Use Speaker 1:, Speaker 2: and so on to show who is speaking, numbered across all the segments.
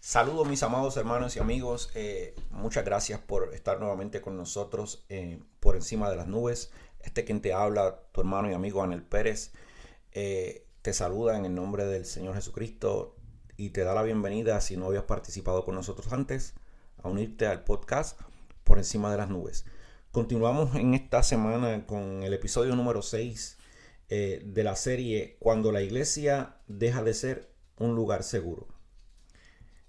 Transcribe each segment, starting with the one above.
Speaker 1: Saludos mis amados hermanos y amigos, muchas gracias por estar nuevamente con nosotros por encima de las nubes. Quien te habla, tu hermano y amigo Anel Pérez, te saluda en el nombre del Señor Jesucristo y te da la bienvenida, si no habías participado con nosotros antes, a unirte al podcast por encima de las nubes. Continuamos en esta semana con el episodio número 6 de la serie Cuando la iglesia deja de ser un lugar seguro.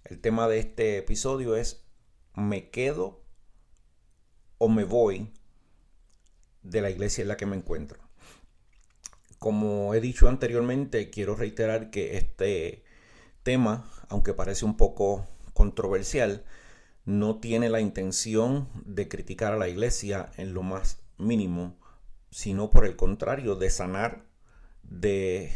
Speaker 1: El tema de este episodio es: ¿me quedo o me voy de la iglesia en la que me encuentro? Como he dicho anteriormente, quiero reiterar que este tema, aunque parece un poco controversial, no tiene la intención de criticar a la iglesia en lo más mínimo, sino por el contrario, de sanar, de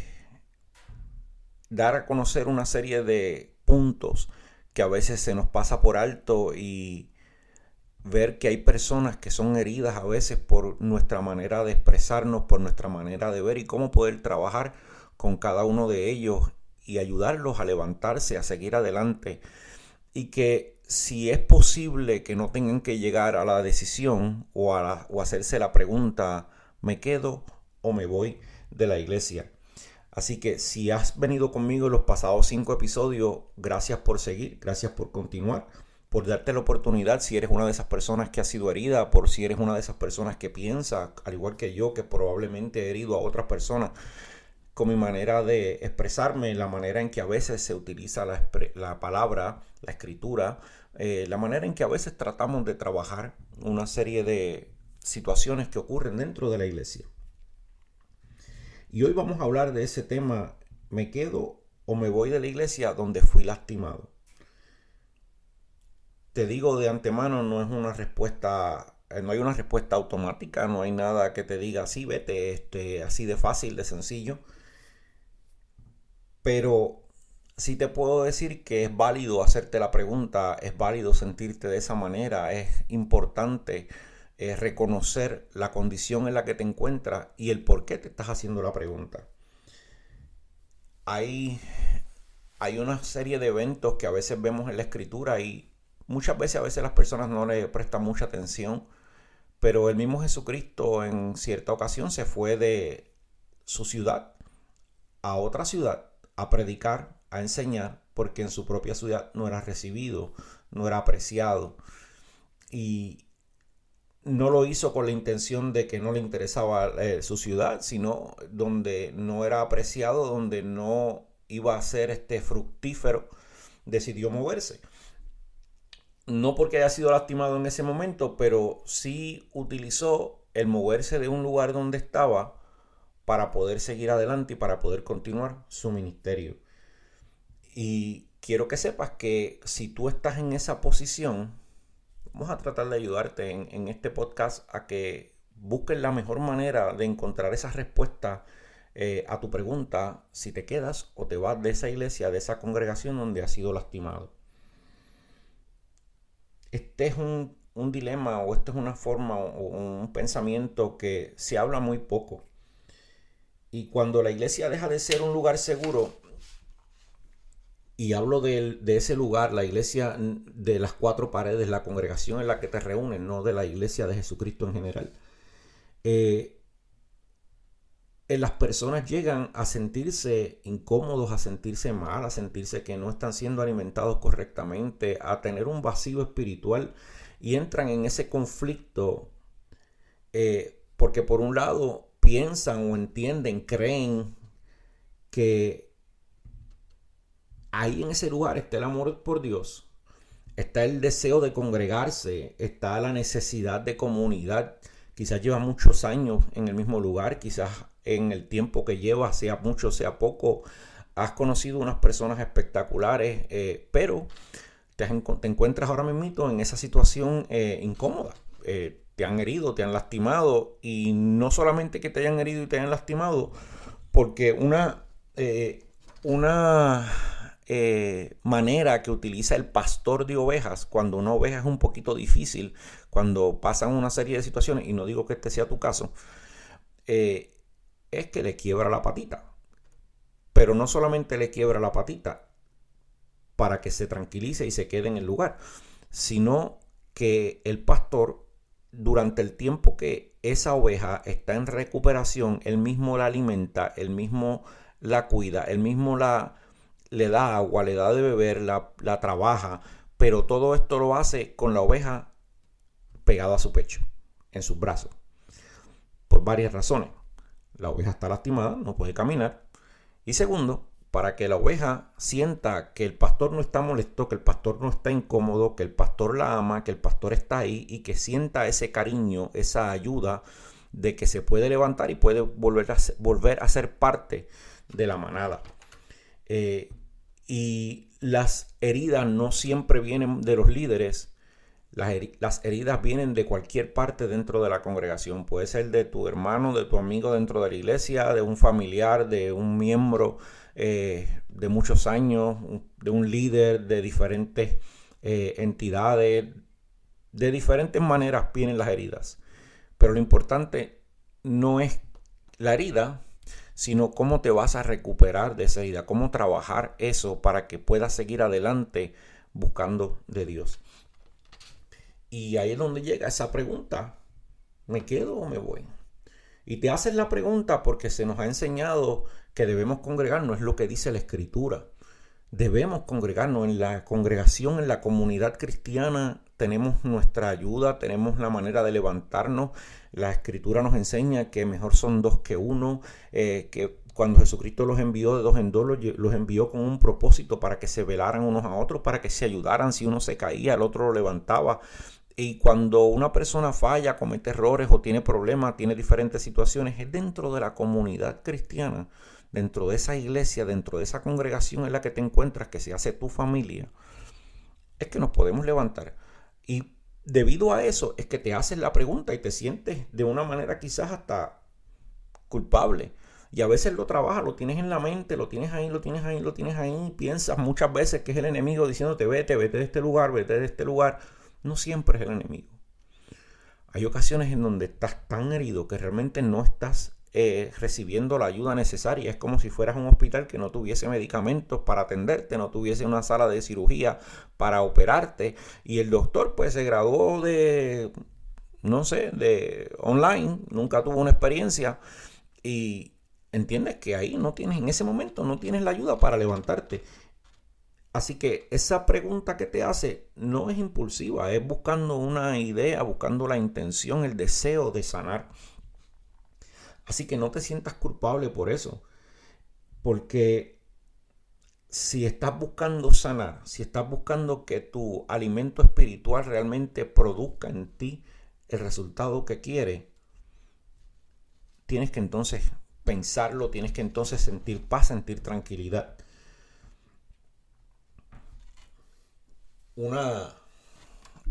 Speaker 1: dar a conocer una serie de puntos que a veces se nos pasa por alto y ver que hay personas que son heridas a veces por nuestra manera de expresarnos, por nuestra manera de ver, y cómo poder trabajar con cada uno de ellos y ayudarlos a levantarse, a seguir adelante, y que si es posible que no tengan que llegar a la decisión o hacerse la pregunta: ¿me quedo o me voy de la iglesia? Así que si has venido conmigo en los pasados 5 episodios, gracias por seguir, gracias por continuar, por darte la oportunidad, si eres una de esas personas que ha sido herida, por si eres una de esas personas que piensa, al igual que yo, que probablemente he herido a otras personas con mi manera de expresarme, la manera en que a veces se utiliza la palabra, la escritura, la manera en que a veces tratamos de trabajar una serie de situaciones que ocurren dentro de la iglesia. Y hoy vamos a hablar de ese tema: ¿me quedo o me voy de la iglesia donde fui lastimado? Te digo de antemano, no es una respuesta, no hay una respuesta automática, no hay nada que te diga así, vete, así de fácil, de sencillo. Pero sí te puedo decir que es válido hacerte la pregunta, es válido sentirte de esa manera, es importante reconocer la condición en la que te encuentras y el por qué te estás haciendo la pregunta. Hay, hay una serie de eventos que a veces vemos en la escritura y muchas veces a veces las personas no le prestan mucha atención, pero el mismo Jesucristo en cierta ocasión se fue de su ciudad a otra ciudad a predicar, a enseñar, porque en su propia ciudad no era recibido, no era apreciado, y no lo hizo con la intención de que no le interesaba su ciudad, sino donde no era apreciado, donde no iba a ser fructífero, decidió moverse. No porque haya sido lastimado en ese momento, pero sí utilizó el moverse de un lugar donde estaba para poder seguir adelante y para poder continuar su ministerio. Y quiero que sepas que si tú estás en esa posición, vamos a tratar de ayudarte en este podcast a que busques la mejor manera de encontrar esa respuesta a tu pregunta: si te quedas o te vas de esa iglesia, de esa congregación donde has sido lastimado. Este es un dilema, o esto es una forma o un pensamiento que se habla muy poco. Y cuando la iglesia deja de ser un lugar seguro, y hablo de ese lugar, la iglesia de las 4 paredes, la congregación en la que te reúnes, no de la iglesia de Jesucristo en general, eh, las personas llegan a sentirse incómodos, a sentirse mal, a sentirse que no están siendo alimentados correctamente, a tener un vacío espiritual, y entran en ese conflicto porque por un lado piensan o entienden, creen que ahí en ese lugar está el amor por Dios, está el deseo de congregarse, está la necesidad de comunidad. Quizás lleva muchos años en el mismo lugar, quizás en el tiempo que lleva, sea mucho, sea poco, has conocido unas personas espectaculares, pero te encuentras ahora mismo en esa situación incómoda. Te han herido, te han lastimado, y no solamente que te hayan herido y te hayan lastimado, porque una manera que utiliza el pastor de ovejas, cuando una oveja es un poquito difícil, cuando pasan una serie de situaciones, y no digo que este sea tu caso, es que le quiebra la patita. Pero no solamente le quiebra la patita, para que se tranquilice y se quede en el lugar, sino que el pastor, durante el tiempo que esa oveja está en recuperación, él mismo la alimenta, él mismo la cuida, él mismo le da agua, le da de beber, la trabaja, pero todo esto lo hace con la oveja pegada a su pecho, en sus brazos, por varias razones. La oveja está lastimada, no puede caminar. Y segundo, para que la oveja sienta que el pastor no está molesto, que el pastor no está incómodo, que el pastor la ama, que el pastor está ahí y que sienta ese cariño, esa ayuda de que se puede levantar y puede volver a ser parte de la manada. Y las heridas no siempre vienen de los líderes. Las heridas vienen de cualquier parte dentro de la congregación. Puede ser de tu hermano, de tu amigo dentro de la iglesia, de un familiar, de un miembro de muchos años, de un líder, de diferentes entidades. De diferentes maneras vienen las heridas. Pero lo importante no es la herida, sino cómo te vas a recuperar de esa herida, cómo trabajar eso para que puedas seguir adelante buscando de Dios. Y ahí es donde llega esa pregunta: ¿me quedo o me voy? Y te haces la pregunta porque se nos ha enseñado que debemos congregarnos, es lo que dice la Escritura. Debemos congregarnos. En la congregación, en la comunidad cristiana, tenemos nuestra ayuda, tenemos la manera de levantarnos. La Escritura nos enseña que mejor son dos que uno, que cuando Jesucristo los envió de dos en dos, los envió con un propósito para que se velaran unos a otros, para que se ayudaran. Si uno se caía, el otro lo levantaba. Y cuando una persona falla, comete errores o tiene problemas, tiene diferentes situaciones, es dentro de la comunidad cristiana, dentro de esa iglesia, dentro de esa congregación en la que te encuentras, que se hace tu familia, es que nos podemos levantar. Y debido a eso es que te haces la pregunta y te sientes de una manera quizás hasta culpable. Y a veces lo trabajas, lo tienes en la mente, lo tienes ahí, lo tienes ahí, lo tienes ahí. Piensas muchas veces que es el enemigo diciéndote vete de este lugar, vete de este lugar. No siempre es el enemigo. Hay ocasiones en donde estás tan herido que realmente no estás recibiendo la ayuda necesaria. Es como si fueras a un hospital que no tuviese medicamentos para atenderte, no tuviese una sala de cirugía para operarte, y el doctor pues se graduó de, no sé, de online, nunca tuvo una experiencia, y entiendes que ahí no tienes, en ese momento no tienes la ayuda para levantarte. Así que esa pregunta que te hace no es impulsiva, es buscando una idea, buscando la intención, el deseo de sanar. Así que no te sientas culpable por eso, porque si estás buscando sanar, si estás buscando que tu alimento espiritual realmente produzca en ti el resultado que quieres, tienes que entonces pensarlo, tienes que entonces sentir paz, sentir tranquilidad.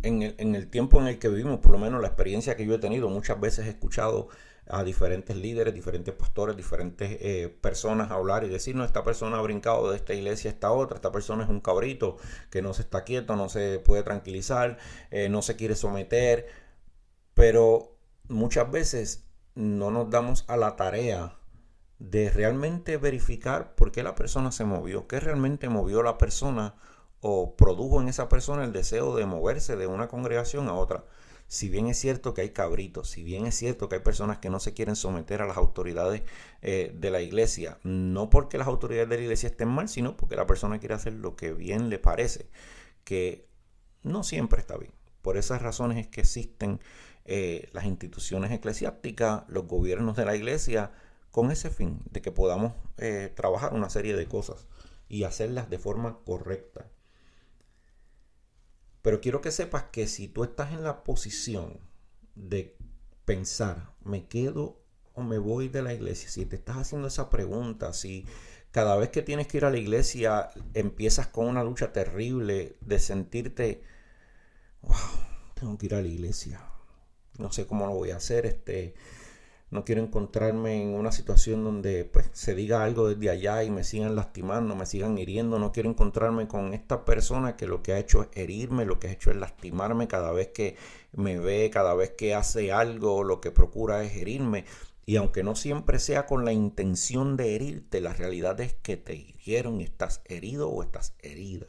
Speaker 1: En el tiempo en el que vivimos, por lo menos la experiencia que yo he tenido, muchas veces he escuchado a diferentes líderes, diferentes pastores, diferentes personas hablar y decir: no, esta persona ha brincado de esta iglesia a esta otra, esta persona es un cabrito que no se está quieto, no se puede tranquilizar, no se quiere someter. Pero muchas veces no nos damos a la tarea de realmente verificar por qué la persona se movió, qué realmente movió a la persona o produjo en esa persona el deseo de moverse de una congregación a otra. Si bien es cierto que hay cabritos, si bien es cierto que hay personas que no se quieren someter a las autoridades de la iglesia, no porque las autoridades de la iglesia estén mal, sino porque la persona quiere hacer lo que bien le parece, que no siempre está bien. Por esas razones es que existen las instituciones eclesiásticas, los gobiernos de la iglesia, con ese fin de que podamos trabajar una serie de cosas y hacerlas de forma correcta. Pero quiero que sepas que si tú estás en la posición de pensar, ¿me quedo o me voy de la iglesia? Si te estás haciendo esa pregunta, si cada vez que tienes que ir a la iglesia empiezas con una lucha terrible de sentirte, wow, tengo que ir a la iglesia, no sé cómo lo voy a hacer, no quiero encontrarme en una situación donde pues se diga algo desde allá y me sigan lastimando, me sigan hiriendo. No quiero encontrarme con esta persona que lo que ha hecho es herirme, lo que ha hecho es lastimarme cada vez que me ve, cada vez que hace algo, lo que procura es herirme. Y aunque no siempre sea con la intención de herirte, la realidad es que te hirieron y estás herido o estás herida.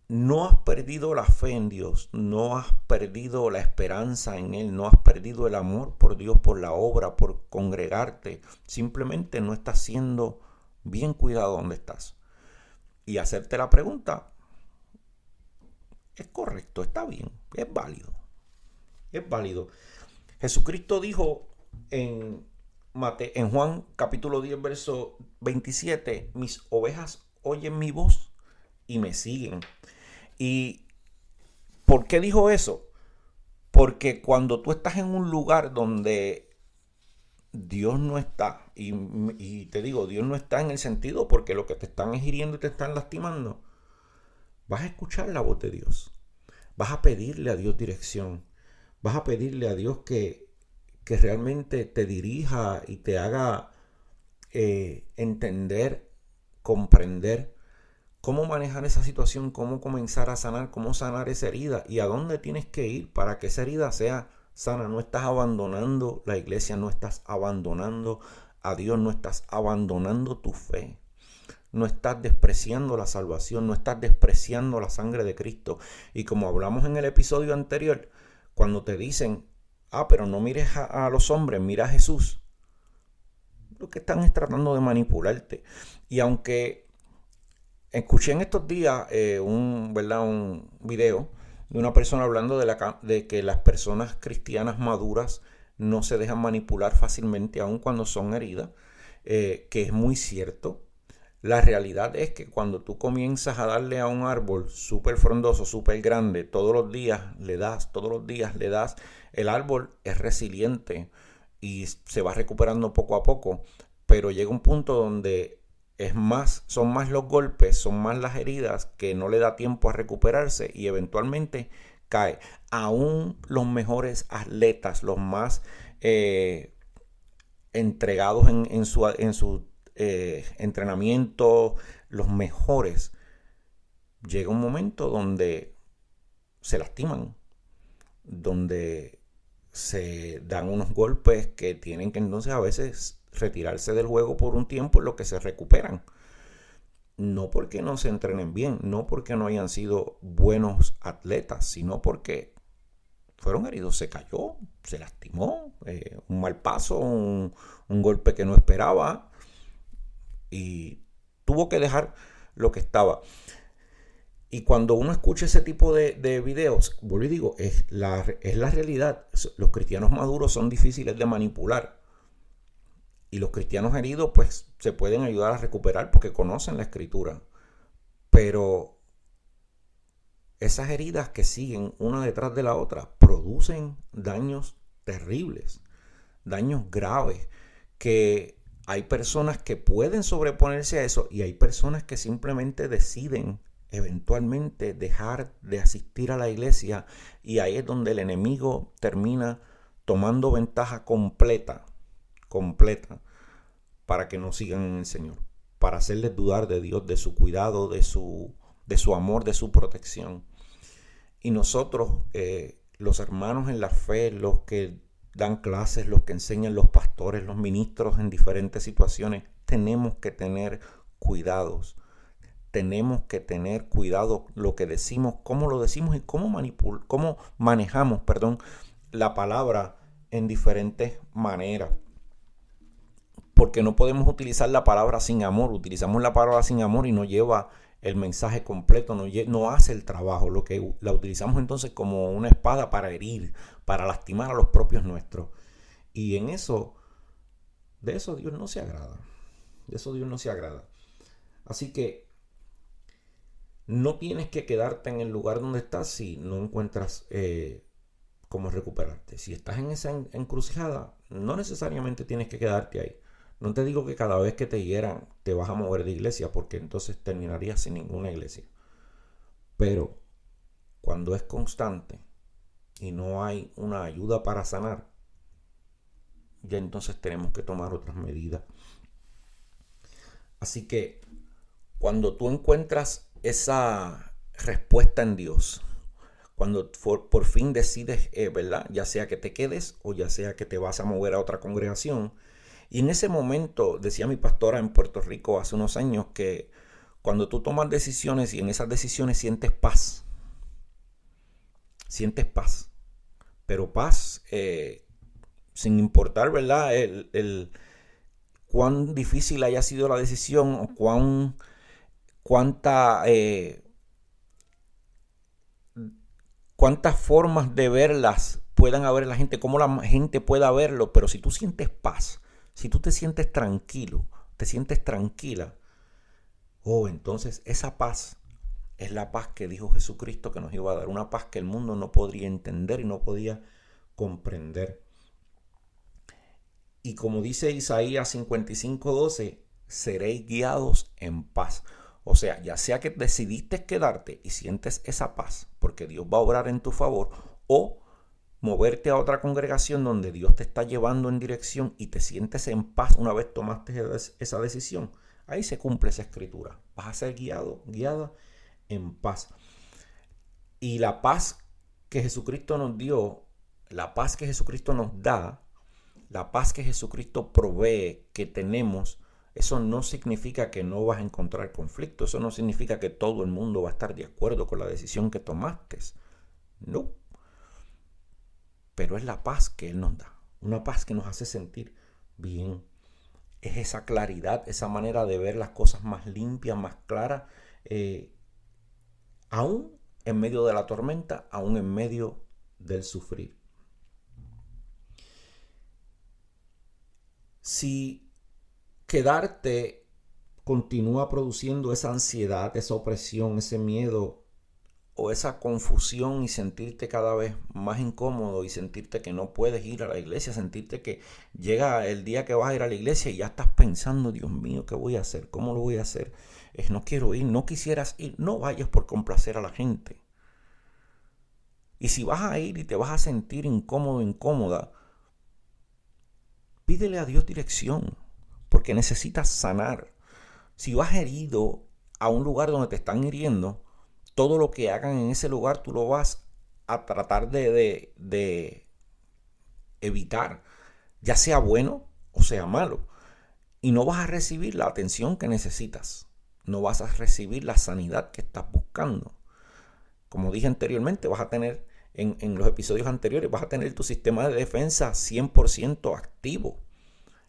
Speaker 1: no has perdido la fe en Dios, no has perdido la esperanza en Él, no has perdido el amor por Dios, por la obra, por congregarte, simplemente no estás siendo bien cuidado donde estás. Y hacerte la pregunta, es correcto, está bien, es válido, es válido. Jesucristo dijo en Juan capítulo 10, verso 27, mis ovejas oyen mi voz y me siguen. ¿Y por qué dijo eso? Porque cuando tú estás en un lugar donde Dios no está, y te digo, Dios no está en el sentido porque lo que te están es hiriendo y te están lastimando, vas a escuchar la voz de Dios. Vas a pedirle a Dios dirección. Vas a pedirle a Dios que realmente te dirija y te haga entender, comprender cómo manejar esa situación, cómo comenzar a sanar, cómo sanar esa herida y a dónde tienes que ir para que esa herida sea sana. No estás abandonando la iglesia, no estás abandonando a Dios, no estás abandonando tu fe. No estás despreciando la salvación, no estás despreciando la sangre de Cristo. Y como hablamos en el episodio anterior, cuando te dicen, pero no mires a los hombres, mira a Jesús, lo que están es tratando de manipularte. Y aunque escuché en estos días un video de una persona hablando de que las personas cristianas maduras no se dejan manipular fácilmente, aun cuando son heridas, que es muy cierto. La realidad es que cuando tú comienzas a darle a un árbol súper frondoso, súper grande, todos los días le das, el árbol es resiliente y se va recuperando poco a poco, pero llega un punto donde son más los golpes, son más las heridas que no le da tiempo a recuperarse y eventualmente cae. Aún los mejores atletas, los más entregados en su entrenamiento, los mejores, llega un momento donde se lastiman, donde se dan unos golpes que tienen que entonces a veces retirarse del juego por un tiempo en lo que se recuperan. No porque no se entrenen bien, no porque no hayan sido buenos atletas, sino porque fueron heridos, se cayó, se lastimó, un mal paso, un golpe que no esperaba, y tuvo que dejar lo que estaba. Y cuando uno escucha ese tipo de videos, vuelvo y digo, es la realidad. Los cristianos maduros son difíciles de manipular. Y los cristianos heridos, pues, se pueden ayudar a recuperar porque conocen la escritura. Pero esas heridas que siguen una detrás de la otra producen daños terribles, daños graves, que hay personas que pueden sobreponerse a eso y hay personas que simplemente deciden eventualmente dejar de asistir a la iglesia, y ahí es donde el enemigo termina tomando ventaja completa para que no sigan en el Señor, para hacerles dudar de Dios, de su cuidado, de su amor, de su protección. Y nosotros, los hermanos en la fe, los que dan clases, los que enseñan, los pastores, los ministros en diferentes situaciones, tenemos que tener cuidados. Tenemos que tener cuidado lo que decimos, cómo lo decimos y cómo manejamos, la palabra en diferentes maneras. Porque no podemos utilizar la palabra sin amor. Utilizamos la palabra sin amor y no lleva el mensaje completo, no hace el trabajo. Lo que la utilizamos entonces como una espada para herir, para lastimar a los propios nuestros. Y de eso Dios no se agrada. De eso Dios no se agrada. Así que no tienes que quedarte en el lugar donde estás si no encuentras cómo recuperarte. Si estás en esa encrucijada, no necesariamente tienes que quedarte ahí. No te digo que cada vez que te hieran te vas a mover de iglesia, porque entonces terminarías sin ninguna iglesia. Pero cuando es constante y no hay una ayuda para sanar, ya entonces tenemos que tomar otras medidas. Así que cuando tú encuentras esa respuesta en Dios, cuando por fin decides, ¿verdad? Ya sea que te quedes o ya sea que te vas a mover a otra congregación. Y en ese momento, decía mi pastora en Puerto Rico hace unos años, que Cuando tú tomas decisiones y en esas decisiones sientes paz, pero paz sin importar, ¿verdad? Cuán difícil haya sido la decisión o cuánta, cuántas formas de verlas puedan haber la gente, cómo la gente pueda verlo, pero si tú sientes paz, si tú te sientes tranquilo, te sientes tranquila, entonces esa paz es la paz que dijo Jesucristo que nos iba a dar, una paz que el mundo no podría entender y no podía comprender. Y como dice Isaías 55:12, seréis guiados en paz. O sea, ya sea que decidiste quedarte y sientes esa paz porque Dios va a obrar en tu favor, o moverte a otra congregación donde Dios te está llevando en dirección y te sientes en paz una vez tomaste esa decisión, ahí se cumple esa escritura. Vas a ser guiada en paz. Y la paz que Jesucristo nos dio, la paz que Jesucristo nos da, la paz que Jesucristo provee, que tenemos, eso no significa que no vas a encontrar conflicto. Eso no significa que todo el mundo va a estar de acuerdo con la decisión que tomaste. No. Pero es la paz que Él nos da. Una paz que nos hace sentir bien. Es esa claridad, esa manera de ver las cosas más limpias, más claras. Aún en medio de la tormenta, aún en medio del sufrir. Si quedarte continúa produciendo esa ansiedad, esa opresión, ese miedo o esa confusión y sentirte cada vez más incómodo y sentirte que no puedes ir a la iglesia, sentirte que llega el día que vas a ir a la iglesia y ya estás pensando, Dios mío, ¿qué voy a hacer? ¿Cómo lo voy a hacer? No quiero ir, no quisieras ir, no vayas por complacer a la gente. Y si vas a ir y te vas a sentir incómodo, incómoda, pídele a Dios dirección, porque necesitas sanar. Si vas herido a un lugar donde te están hiriendo, todo lo que hagan en ese lugar tú lo vas a tratar de evitar, ya sea bueno o sea malo. Y no vas a recibir la atención que necesitas. No vas a recibir la sanidad que estás buscando. Como dije anteriormente, vas a tener, en los episodios anteriores, vas a tener tu sistema de defensa 100% activo.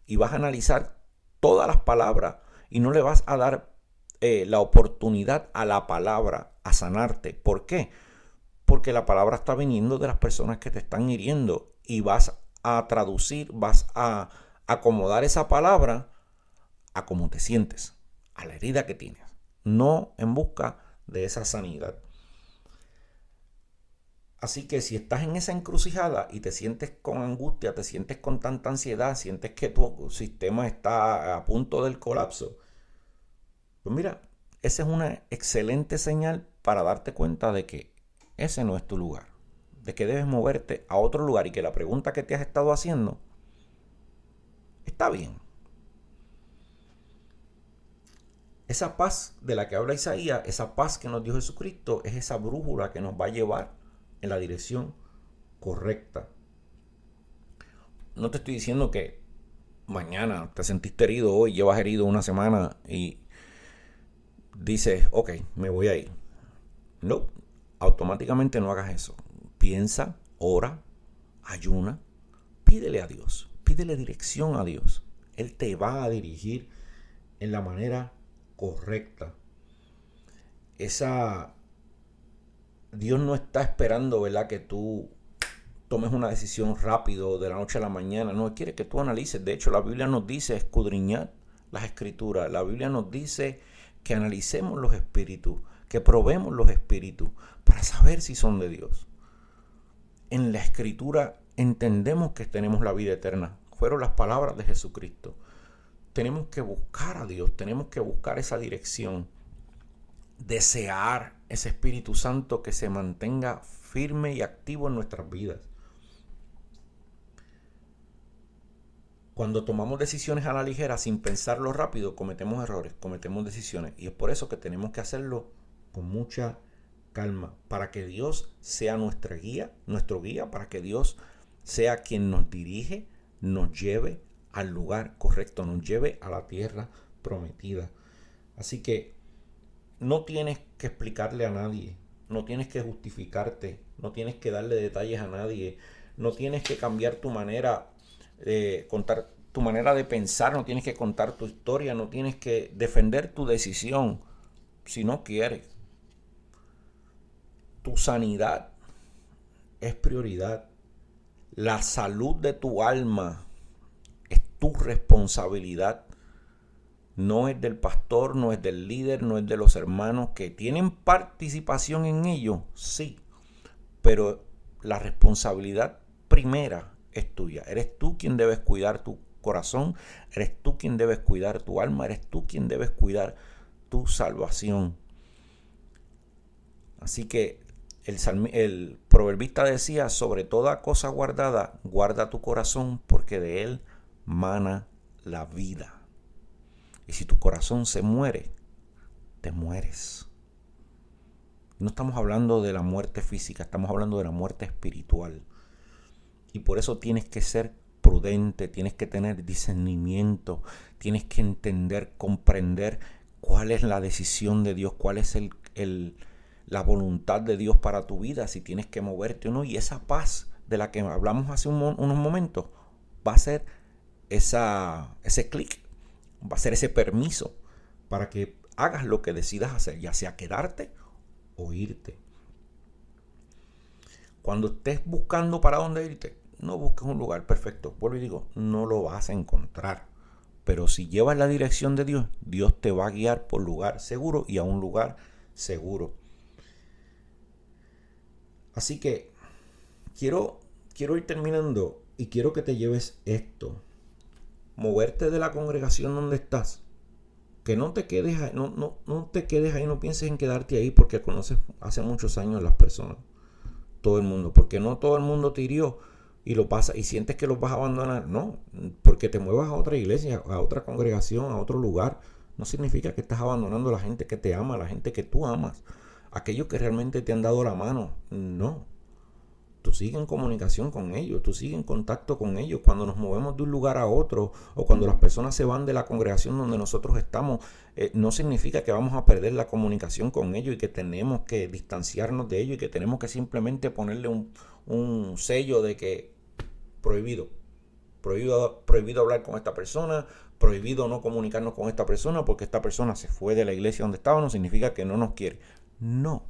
Speaker 1: Y vas a analizar todas las palabras y no le vas a dar la oportunidad a la palabra a sanarte. ¿Por qué? Porque la palabra está viniendo de las personas que te están hiriendo y vas a traducir, vas a acomodar esa palabra a cómo te sientes, a la herida que tienes, no en busca de esa sanidad. Así que si estás en esa encrucijada y te sientes con angustia, te sientes con tanta ansiedad, sientes que tu sistema está a punto del colapso, pues mira, esa es una excelente señal para darte cuenta de que ese no es tu lugar, de que debes moverte a otro lugar y que la pregunta que te has estado haciendo está bien. Esa paz de la que habla Isaías, esa paz que nos dio Jesucristo, es esa brújula que nos va a llevar en la dirección correcta. No te estoy diciendo que mañana te sentiste herido, hoy llevas herido una semana y dices, ok, me voy a ir. No, automáticamente no hagas eso. Piensa, ora, ayuna, pídele a Dios, pídele dirección a Dios. Él te va a dirigir en la manera correcta. Dios no está esperando, ¿verdad?, que tú tomes una decisión rápido de la noche a la mañana. No, quiere que tú analices. De hecho, la Biblia nos dice escudriñar las escrituras. La Biblia nos dice que analicemos los espíritus, que probemos los espíritus para saber si son de Dios. En la escritura entendemos que tenemos la vida eterna. Fueron las palabras de Jesucristo. Tenemos que buscar a Dios, tenemos que buscar esa dirección, desear ese Espíritu Santo que se mantenga firme y activo en nuestras vidas. Cuando tomamos decisiones a la ligera sin pensarlo rápido, cometemos errores, cometemos decisiones, y es por eso que tenemos que hacerlo con mucha calma, para que Dios sea nuestro guía, para que Dios sea quien nos dirige, nos lleve al lugar correcto, nos lleve a la tierra prometida. Así que no tienes que explicarle a nadie, no tienes que justificarte, no tienes que darle detalles a nadie, no tienes que cambiar tu manera de contar, tu manera de pensar, no tienes que contar tu historia, no tienes que defender tu decisión si no quieres. Tu sanidad es prioridad. La salud de tu alma es tu responsabilidad. No es del pastor, no es del líder, no es de los hermanos que tienen participación en ello, sí. Pero la responsabilidad primera es tuya. Eres tú quien debes cuidar tu corazón, eres tú quien debes cuidar tu alma, eres tú quien debes cuidar tu salvación. Así que el proverbista decía, sobre toda cosa guardada, guarda tu corazón porque de él mana la vida. Y si tu corazón se muere, te mueres. No estamos hablando de la muerte física, estamos hablando de la muerte espiritual. Y por eso tienes que ser prudente, tienes que tener discernimiento, tienes que entender, comprender cuál es la decisión de Dios, cuál es la voluntad de Dios para tu vida, si tienes que moverte o no. Y esa paz de la que hablamos hace unos momentos va a ser ese clic, va a ser ese permiso para que hagas lo que decidas hacer, ya sea quedarte o irte. Cuando estés buscando para dónde irte, no busques un lugar perfecto. Vuelvo y digo, no lo vas a encontrar. Pero si llevas la dirección de Dios, Dios te va a guiar por lugar seguro y a un lugar seguro. Así que quiero ir terminando y quiero que te lleves esto. Moverte de la congregación donde estás. Que no te quedes ahí, no te quedes ahí, no pienses en quedarte ahí porque conoces hace muchos años las personas. Todo el mundo, porque no todo el mundo te hirió y lo pasa y sientes que los vas a abandonar. No, porque te muevas a otra iglesia, a otra congregación, a otro lugar, no significa que estás abandonando a la gente que te ama, a la gente que tú amas, aquellos que realmente te han dado la mano. No, tú sigues en comunicación con ellos, tú sigues en contacto con ellos. Cuando nos movemos de un lugar a otro o cuando las personas se van de la congregación donde nosotros estamos, no significa que vamos a perder la comunicación con ellos y que tenemos que distanciarnos de ellos y que tenemos que simplemente ponerle un sello de que prohibido hablar con esta persona, prohibido no comunicarnos con esta persona porque esta persona se fue de la iglesia donde estaba, no significa que no nos quiere. No.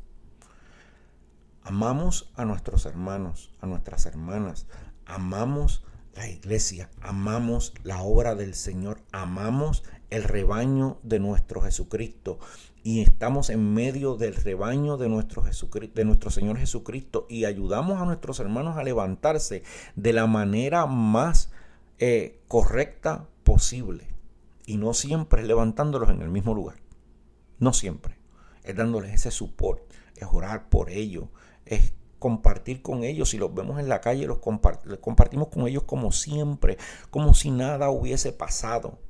Speaker 1: Amamos a nuestros hermanos, a nuestras hermanas, amamos la iglesia, amamos la obra del Señor, amamos el rebaño de nuestro Jesucristo y estamos en medio del rebaño de nuestro Señor Jesucristo y ayudamos a nuestros hermanos a levantarse de la manera más correcta posible y no siempre es levantándolos en el mismo lugar, no siempre, es dándoles ese support, es orar por ellos, es compartir con ellos. Si los vemos en la calle, los compartimos con ellos como siempre, como si nada hubiese pasado.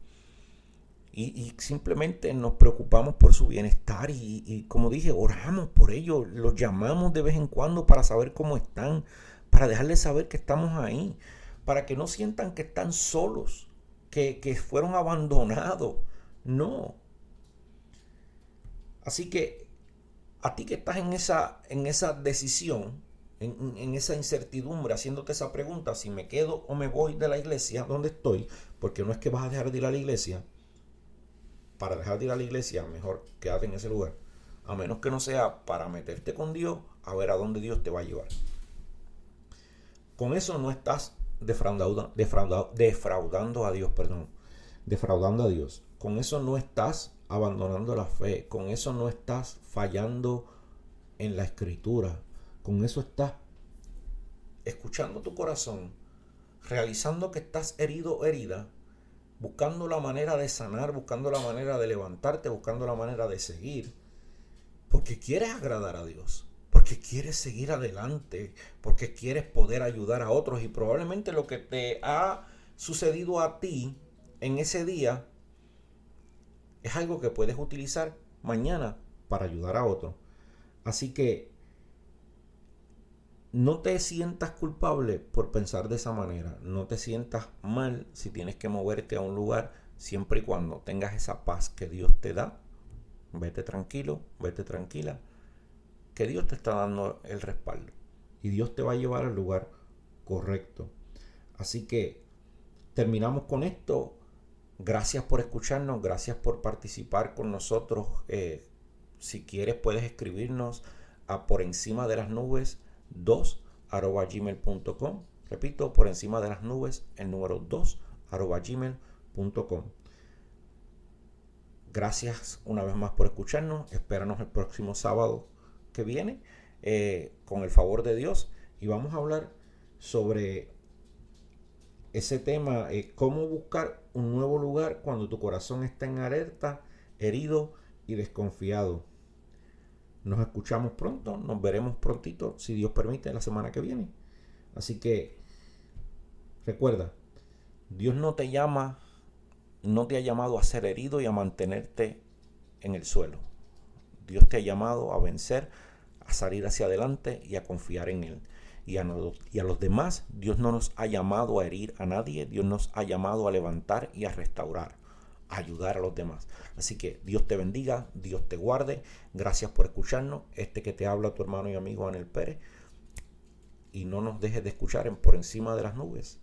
Speaker 1: Y simplemente nos preocupamos por su bienestar y como dije, oramos por ellos, los llamamos de vez en cuando para saber cómo están, para dejarles saber que estamos ahí, para que no sientan que están solos, que fueron abandonados. No. Así que a ti que estás en esa decisión, en esa incertidumbre, haciéndote esa pregunta, si me quedo o me voy de la iglesia donde estoy, porque no es que vas a dejar de ir a la iglesia. Para dejar de ir a la iglesia, mejor quédate en ese lugar. A menos que no sea para meterte con Dios, a ver a dónde Dios te va a llevar. Con eso no estás defraudando a Dios, defraudando a Dios. Con eso no estás abandonando la fe, con eso no estás fallando en la escritura, con eso estás escuchando tu corazón, realizando que estás herido o herida, buscando la manera de sanar, buscando la manera de levantarte, buscando la manera de seguir, porque quieres agradar a Dios, porque quieres seguir adelante, porque quieres poder ayudar a otros y probablemente lo que te ha sucedido a ti en ese día es algo que puedes utilizar mañana para ayudar a otro. Así que no te sientas culpable por pensar de esa manera. No te sientas mal si tienes que moverte a un lugar siempre y cuando tengas esa paz que Dios te da, vete tranquilo, vete tranquila, que Dios te está dando el respaldo y Dios te va a llevar al lugar correcto. Así que terminamos con esto. Gracias por escucharnos, gracias por participar con nosotros. Si quieres puedes escribirnos a por encima de las nubes 2@gmail.com. Repito, por encima de las nubes, el número 2@gmail.com. Gracias una vez más por escucharnos. Espéranos el próximo sábado que viene, con el favor de Dios, y vamos a hablar sobre ese tema, cómo buscar un nuevo lugar cuando tu corazón está en alerta, herido y desconfiado. Nos escuchamos pronto, nos veremos prontito, si Dios permite, la semana que viene. Así que recuerda, Dios no te ha llamado a ser herido y a mantenerte en el suelo. Dios te ha llamado a vencer, a salir hacia adelante y a confiar en Él. Y a los demás, Dios no nos ha llamado a herir a nadie, Dios nos ha llamado a levantar y a restaurar, a ayudar a los demás. Así que Dios te bendiga, Dios te guarde. Gracias por escucharnos. Que te habla tu hermano y amigo Anel Pérez. Y no nos dejes de escuchar en Por Encima de las Nubes.